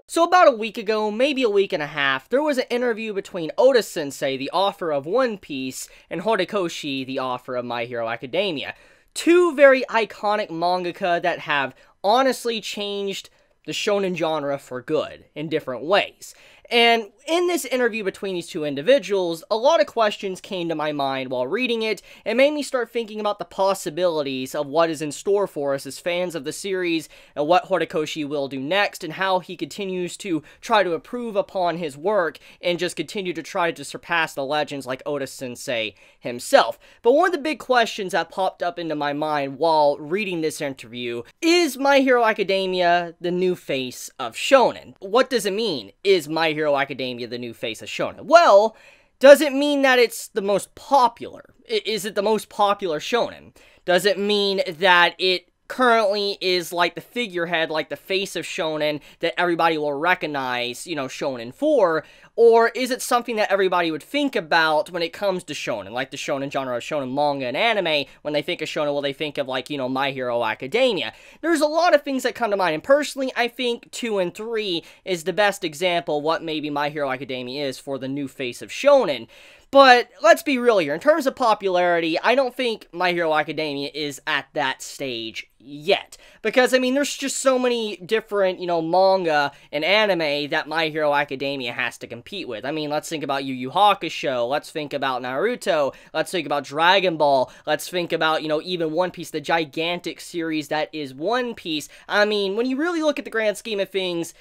So about a week ago, maybe a week and a half, there was an interview between Oda-sensei, the author of One Piece, and Horikoshi, the author of My Hero Academia. Two very iconic mangaka that have honestly changed the shonen genre for good in different ways. And in this interview between these two individuals, a lot of questions came to my mind while reading it, and made me start thinking about the possibilities of what is in store for us as fans of the series, and what Horikoshi will do next, and how he continues to try to improve upon his work, and just continue to try to surpass the legends like Oda-sensei himself. But one of the big questions that popped up into my mind while reading this interview is My Hero Academia the new face of shonen? What does it mean? Is My Hero Academia the new face of shonen? Well, does it mean that it's the most popular? Is it the most popular shonen? Does it mean that it currently is like the figurehead, like the face of shonen that everybody will recognize, you know, shonen for? Or is it something that everybody would think about when it comes to shonen, like the shonen genre of shonen manga and anime? When they think of shonen, well, they think of, like, you know, My Hero Academia. There's a lot of things that come to mind, and personally, I think 2 and 3 is the best example of what maybe My Hero Academia is for the new face of shonen. But let's be real here. In terms of popularity, I don't think My Hero Academia is at that stage yet. Because, I mean, there's just so many different, you know, manga and anime that My Hero Academia has to compete with. I mean, let's think about Yu Yu Hakusho, let's think about Naruto, let's think about Dragon Ball, let's think about, you know, even One Piece, the gigantic series that is One Piece. I mean, when you really look at the grand scheme of things,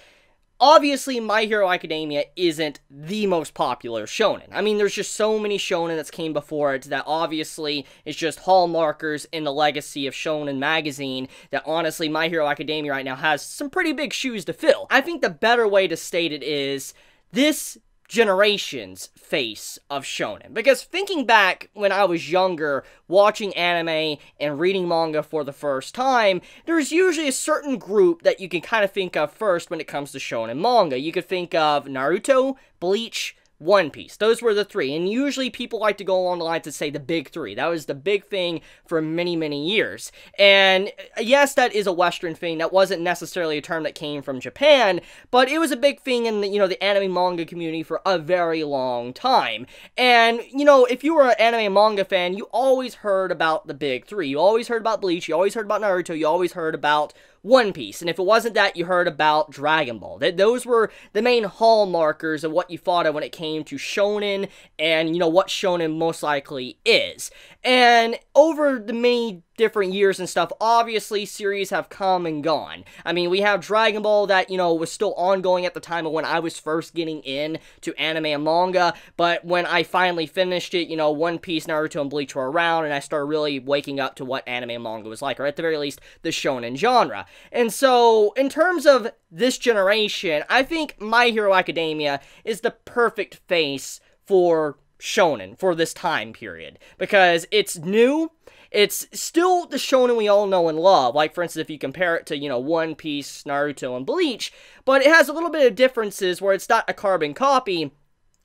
obviously, My Hero Academia isn't the most popular shonen. I mean, there's just so many shonen that's came before it that obviously is just hallmarkers in the legacy of Shonen Magazine that honestly, My Hero Academia right now has some pretty big shoes to fill. I think the better way to state it is this generation's face of shonen. Because thinking back when I was younger, watching anime and reading manga for the first time, there's usually a certain group that you can kind of think of first when it comes to shonen manga. You could think of Naruto, Bleach, One Piece. Those were the 3, and usually people like to go along the lines and say the big 3. That was the big thing for many, many years. And yes, that is a Western thing. That wasn't necessarily a term that came from Japan, but it was a big thing in the, you know, the anime manga community for a very long time. And, you know, if you were an anime manga fan, you always heard about the big 3. You always heard about Bleach, you always heard about Naruto, you always heard about One Piece, and if it wasn't that, you heard about Dragon Ball. Those were the main hallmarkers of what you thought of when it came to shonen, and, you know, what shonen most likely is. And over the many different years and stuff, obviously, series have come and gone. I mean, we have Dragon Ball that, you know, was still ongoing at the time of when I was first getting into anime and manga, but when I finally finished it, you know, One Piece, Naruto, and Bleach were around, and I started really waking up to what anime and manga was like, or at the very least, the shonen genre. And so, in terms of this generation, I think My Hero Academia is the perfect face for shonen for this time period, because it's new. It's still the shonen we all know and love, like, for instance, if you compare it to, you know, One Piece, Naruto, and Bleach, but it has a little bit of differences where it's not a carbon copy,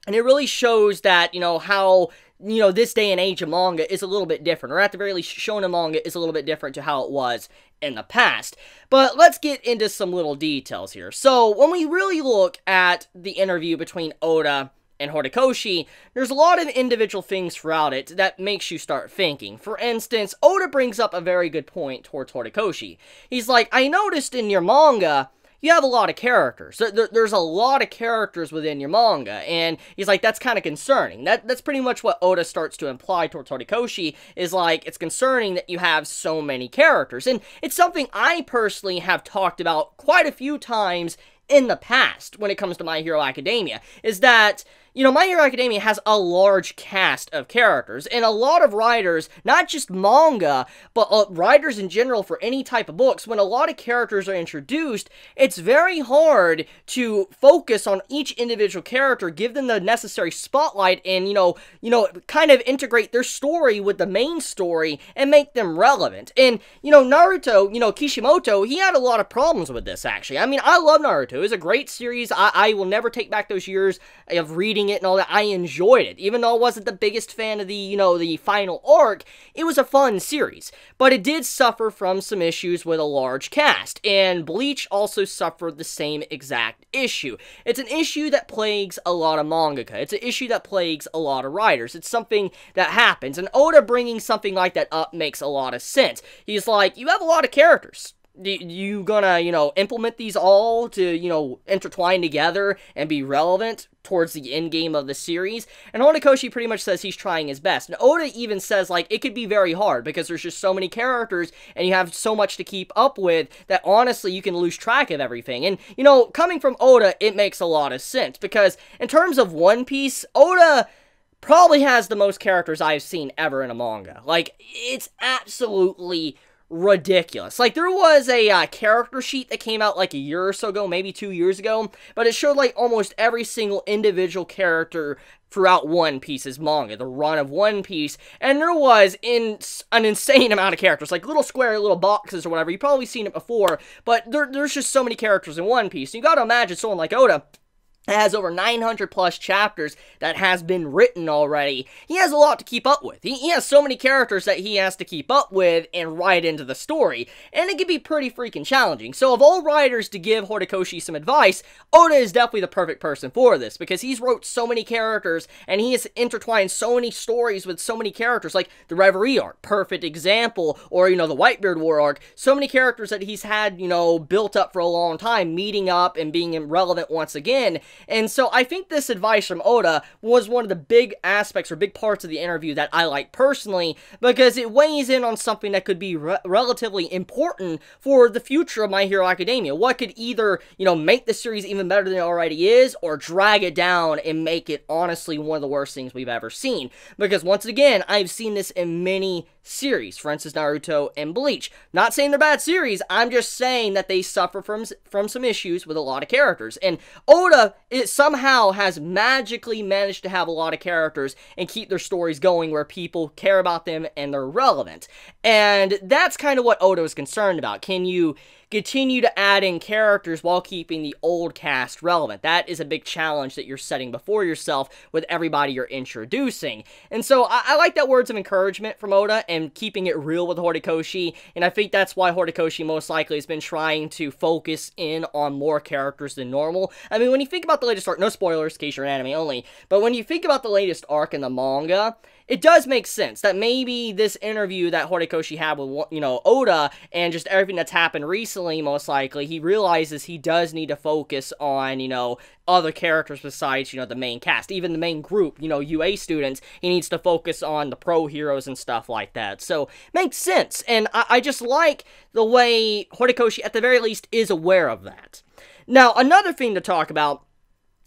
and it really shows that, you know, how, you know, this day and age of manga is a little bit different, or at the very least, shonen manga is a little bit different to how it was in the past. But let's get into some little details here. So, when we really look at the interview between Oda and Horikoshi, there's a lot of individual things throughout it that makes you start thinking. For instance, Oda brings up a very good point towards Horikoshi. He's like, I noticed in your manga, you have a lot of characters. There's a lot of characters within your manga, and he's like, that's kind of concerning. That's pretty much what Oda starts to imply towards Horikoshi, is like, it's concerning that you have so many characters. And it's something I personally have talked about quite a few times in the past when it comes to My Hero Academia, is that, you know, My Hero Academia has a large cast of characters, and a lot of writers, not just manga, but writers in general for any type of books, when a lot of characters are introduced, it's very hard to focus on each individual character, give them the necessary spotlight, and, you know, kind of integrate their story with the main story, and make them relevant. And, you know, Naruto, you know, Kishimoto, he had a lot of problems with this, actually. I mean, I love Naruto. It was a great series. I will never take back those years of reading reading it and all that, I enjoyed it. Even though I wasn't the biggest fan of the, the final arc, it was a fun series. But it did suffer from some issues with a large cast, and Bleach also suffered the same exact issue. It's an issue that plagues a lot of mangaka. It's an issue that plagues a lot of writers. It's something that happens, and Oda bringing something like that up makes a lot of sense. He's like, you have a lot of characters. You gonna, implement these all to, intertwine together and be relevant towards the end game of the series? And Horikoshi pretty much says he's trying his best. And Oda even says, like, it could be very hard because there's just so many characters and you have so much to keep up with that honestly you can lose track of everything. And, coming from Oda, it makes a lot of sense because in terms of One Piece, Oda probably has the most characters I've seen ever in a manga. Like, it's absolutely ridiculous. Like, there was a character sheet that came out like a year or so ago, maybe 2 years ago, but it showed like almost every single individual character throughout One Piece's manga, the run of One Piece, and there was an insane amount of characters, like little square little boxes or whatever. You've probably seen it before, but there's just so many characters in One Piece. You gotta imagine someone like Oda has over 900 plus chapters that has been written already. He has a lot to keep up with. He has so many characters that he has to keep up with and write into the story, and it can be pretty freaking challenging. So of all writers to give Horikoshi some advice, Oda is definitely the perfect person for this, because he's wrote so many characters, and he has intertwined so many stories with so many characters, like the Reverie arc, perfect example, or, the Whitebeard War arc, so many characters that he's had, built up for a long time, meeting up and being relevant once again. And so I think this advice from Oda was one of the big aspects or big parts of the interview that I like personally, because it weighs in on something that could be relatively important for the future of My Hero Academia. What could either, make the series even better than it already is, or drag it down and make it honestly one of the worst things we've ever seen. Because once again, I've seen this in many series, for instance Naruto and Bleach. Not saying they're bad series, I'm just saying that they suffer from some issues with a lot of characters. And Oda, it somehow has magically managed to have a lot of characters and keep their stories going where people care about them and they're relevant. And that's kind of what Oda is concerned about. Can you continue to add in characters while keeping the old cast relevant? That is a big challenge that you're setting before yourself with everybody you're introducing. And so I like that words of encouragement from Oda and keeping it real with Horikoshi, and I think that's why Horikoshi most likely has been trying to focus in on more characters than normal. I mean, when you think about the latest arc, no spoilers in case you're anime only, but when you think about the latest arc in the manga, it does make sense that maybe this interview that Horikoshi had with, Oda and just everything that's happened recently, most likely, he realizes he does need to focus on, other characters besides, the main cast. Even the main group, UA students, he needs to focus on the pro heroes and stuff like that. So, makes sense. And I just like the way Horikoshi, at the very least, is aware of that. Now, another thing to talk about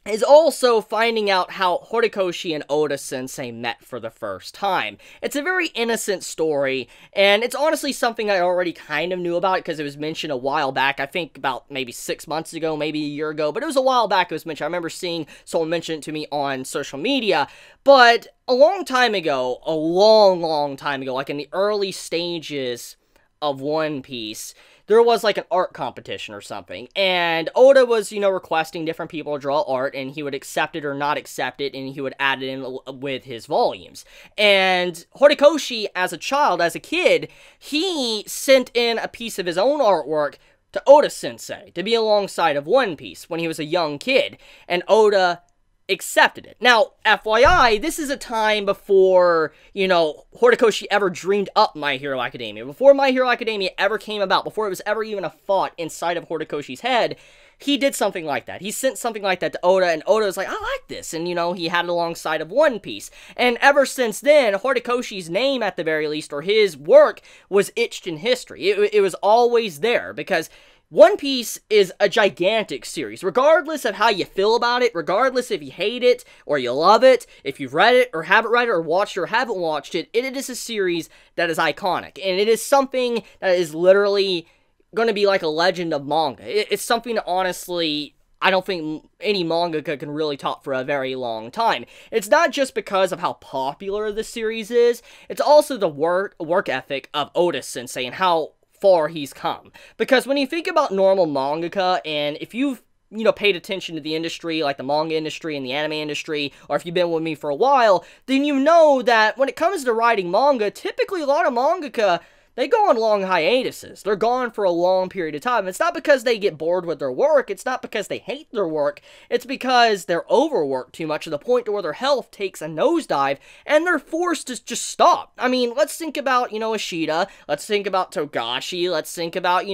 is also finding out how Horikoshi and Oda-sensei met for the first time. It's a very innocent story, and it's honestly something I already kind of knew about because it was mentioned a while back. I think about maybe 6 months ago, maybe a year ago, but it was a while back it was mentioned. I remember seeing someone mention it to me on social media, but a long time ago, a long time ago, like in the early stages of One Piece, there was like an art competition or something, and Oda was, requesting different people to draw art, and he would accept it or not accept it, and he would add it in with his volumes. And Horikoshi, as a child, as a kid, he sent in a piece of his own artwork to Oda-sensei to be alongside of One Piece when he was a young kid, and Oda accepted it. Now, FYI, this is a time before, Horikoshi ever dreamed up My Hero Academia. Before My Hero Academia ever came about, before it was ever even a thought inside of Horikoshi's head, he did something like that. He sent something like that to Oda, and Oda was like, I like this, and, he had it alongside of One Piece. And ever since then, Horikoshi's name, at the very least, or his work, was etched in history. It was always there, because One Piece is a gigantic series. Regardless of how you feel about it, regardless if you hate it or you love it, if you've read it or haven't read it or watched it or haven't watched it, it is a series that is iconic. And it is something that is literally going to be like a legend of manga. It's something that honestly, I don't think any mangaka can really top for a very long time. It's not just because of how popular the series is, it's also the work ethic of Oda-sensei and how far he's come. Because when you think about normal mangaka, and if you've paid attention to the industry, like the manga industry and the anime industry, or if you've been with me for a while, then you know that when it comes to writing manga, typically a lot of mangaka, they go on long hiatuses. They're gone for a long period of time. It's not because they get bored with their work. It's not because they hate their work. It's because they're overworked too much to the point to where their health takes a nosedive and they're forced to just stop. I mean, let's think about, Ishida. Let's think about Togashi. Let's think about,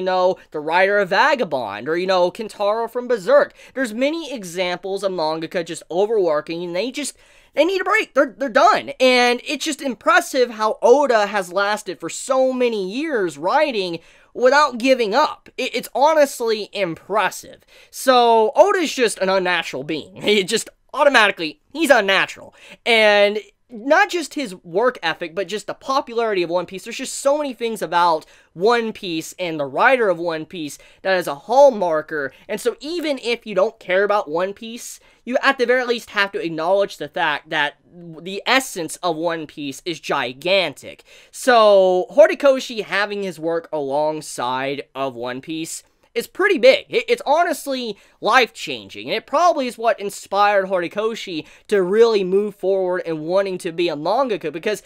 the writer of Vagabond or, Kentaro from Berserk. There's many examples of mangaka just overworking and they need a break. They're done. And it's just impressive how Oda has lasted for so many years writing without giving up. It's honestly impressive. So Oda's just an unnatural being. He just automatically, he's unnatural. And not just his work ethic, but just the popularity of One Piece. There's just so many things about One Piece and the writer of One Piece that is a hallmarker. And so even if you don't care about One Piece, you at the very least have to acknowledge the fact that the essence of One Piece is gigantic. So Horikoshi having his work alongside of One Piece is pretty big. It's honestly life-changing, and it probably is what inspired Horikoshi to really move forward and wanting to be a mangaka, because,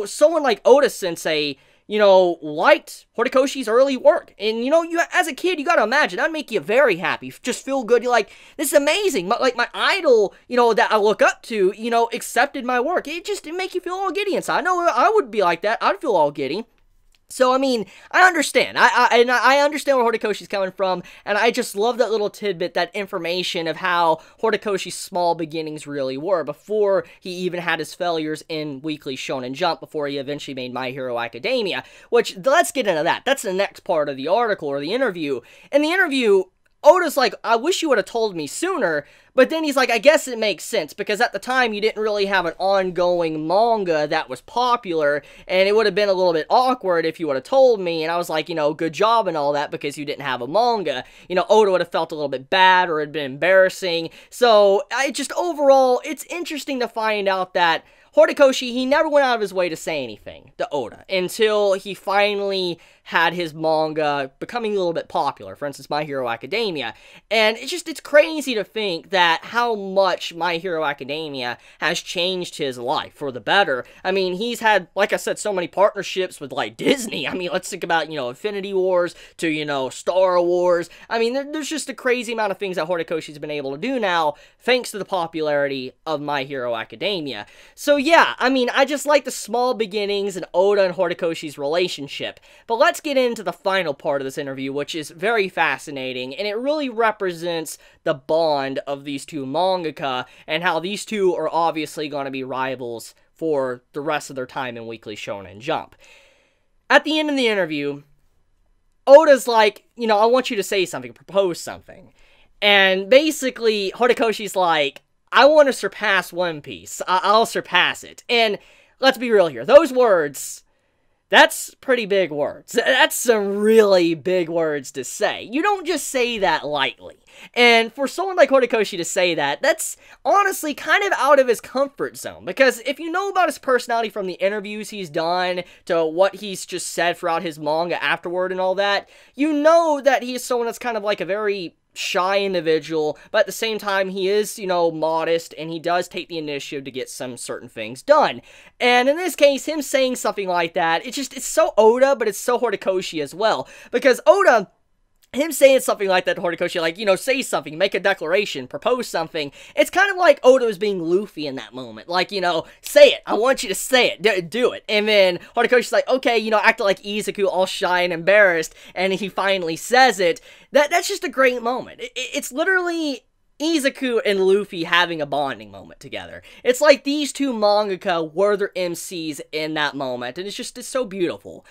someone like Oda-sensei, liked Horikoshi's early work, and, you as a kid, you gotta imagine, that'd make you very happy, just feel good, you're like, this is amazing, my idol, that I look up to, accepted my work, it make you feel all giddy inside. I know I would be like that, I'd feel all giddy. So, I mean, I understand. I understand where Horikoshi's coming from, and I just love that little tidbit, that information of how Horikoshi's small beginnings really were before he even had his failures in Weekly Shonen Jump, before he eventually made My Hero Academia, which, let's get into that. That's the next part of the article, or the interview. In the interview, Oda's like, I wish you would have told me sooner, but then he's like, I guess it makes sense, because at the time you didn't really have an ongoing manga that was popular, and it would have been a little bit awkward if you would have told me, and I was like, good job and all that, because you didn't have a manga. Oda would have felt a little bit bad, or it'd been embarrassing. So, overall, it's interesting to find out that Horikoshi, he never went out of his way to say anything to Oda until he finally had his manga becoming a little bit popular. For instance, My Hero Academia. And it's crazy to think that how much My Hero Academia has changed his life for the better. I mean, he's had, like I said, so many partnerships with, like, Disney. I mean, let's think about, Infinity Wars to, Star Wars. I mean, there's just a crazy amount of things that Horikoshi's been able to do now, thanks to the popularity of My Hero Academia. So, yeah, I mean, I just like the small beginnings and Oda and Horikoshi's relationship. But let's get into the final part of this interview, which is very fascinating, and it really represents the bond of these two mangaka, and how these two are obviously going to be rivals for the rest of their time in Weekly Shonen Jump. At the end of the interview, Oda's like, I want you to say something, propose something. And basically, Horikoshi's like, I want to surpass One Piece. I'll surpass it. And let's be real here. Those words, that's pretty big words. That's some really big words to say. You don't just say that lightly. And for someone like Horikoshi to say that, that's honestly kind of out of his comfort zone. Because if you know about his personality from the interviews he's done to what he's just said throughout his manga afterward and all that, you know that he is someone that's kind of like a very shy individual, but at the same time, he is, modest, and he does take the initiative to get some certain things done. And in this case, him saying something like that, it's so Oda, but it's so Horikoshi as well. Because Oda, him saying something like that to Horikoshi, like, say something, make a declaration, propose something, it's kind of like Oda was being Luffy in that moment. Like, say it, I want you to say it, do it. And then Horikoshi's like, okay, acting like Izuku, all shy and embarrassed, and he finally says it. That's just a great moment. It's literally Izuku and Luffy having a bonding moment together. It's like these two mangaka were their MCs in that moment, and it's so beautiful.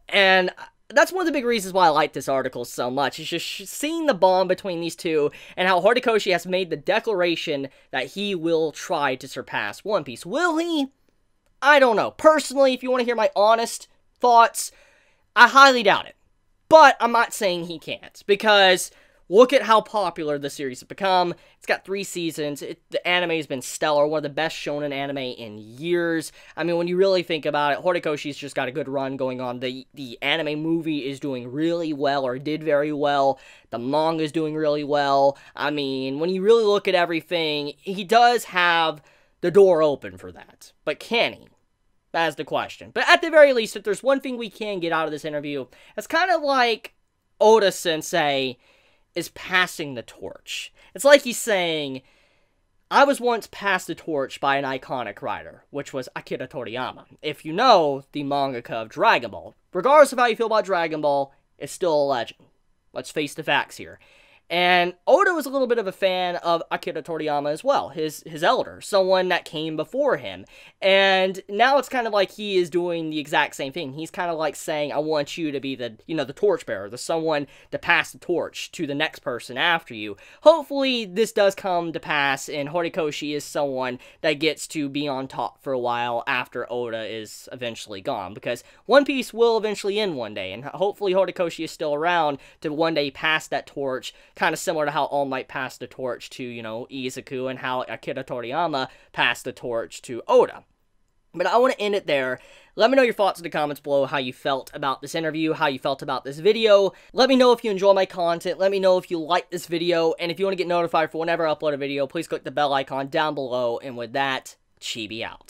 And that's one of the big reasons why I like this article so much. It's just seeing the bond between these two, and how Horikoshi has made the declaration that he will try to surpass One Piece. Will he? I don't know. Personally, if you want to hear my honest thoughts, I highly doubt it. But I'm not saying he can't, because Look at how popular the series has become. It's got 3 seasons. The anime has been stellar. One of the best shonen anime in years. I mean, when you really think about it, Horikoshi's just got a good run going on. The anime movie is doing really well, or did very well. The manga is doing really well. I mean, when you really look at everything, he does have the door open for that. But can he? That's the question. But at the very least, if there's one thing we can get out of this interview, it's kind of like Oda-sensei is passing the torch. It's like he's saying, I was once passed the torch by an iconic writer, which was Akira Toriyama. If you know, the mangaka of Dragon Ball. Regardless of how you feel about Dragon Ball, it's still a legend. Let's face the facts here. And Oda was a little bit of a fan of Akira Toriyama as well, his elder, someone that came before him. And now it's kind of like he is doing the exact same thing. He's kind of like saying, I want you to be the, the torchbearer, the someone to pass the torch to the next person after you. Hopefully this does come to pass, and Horikoshi is someone that gets to be on top for a while after Oda is eventually gone, because One Piece will eventually end one day, and hopefully Horikoshi is still around to one day pass that torch, kind of similar to how All Might passed the torch to, Izuku, and how Akira Toriyama passed the torch to Oda. But I want to end it there. Let me know your thoughts in the comments below, how you felt about this interview, how you felt about this video. Let me know if you enjoy my content. Let me know if you like this video. And if you want to get notified for whenever I upload a video, please click the bell icon down below. And with that, Chibi out.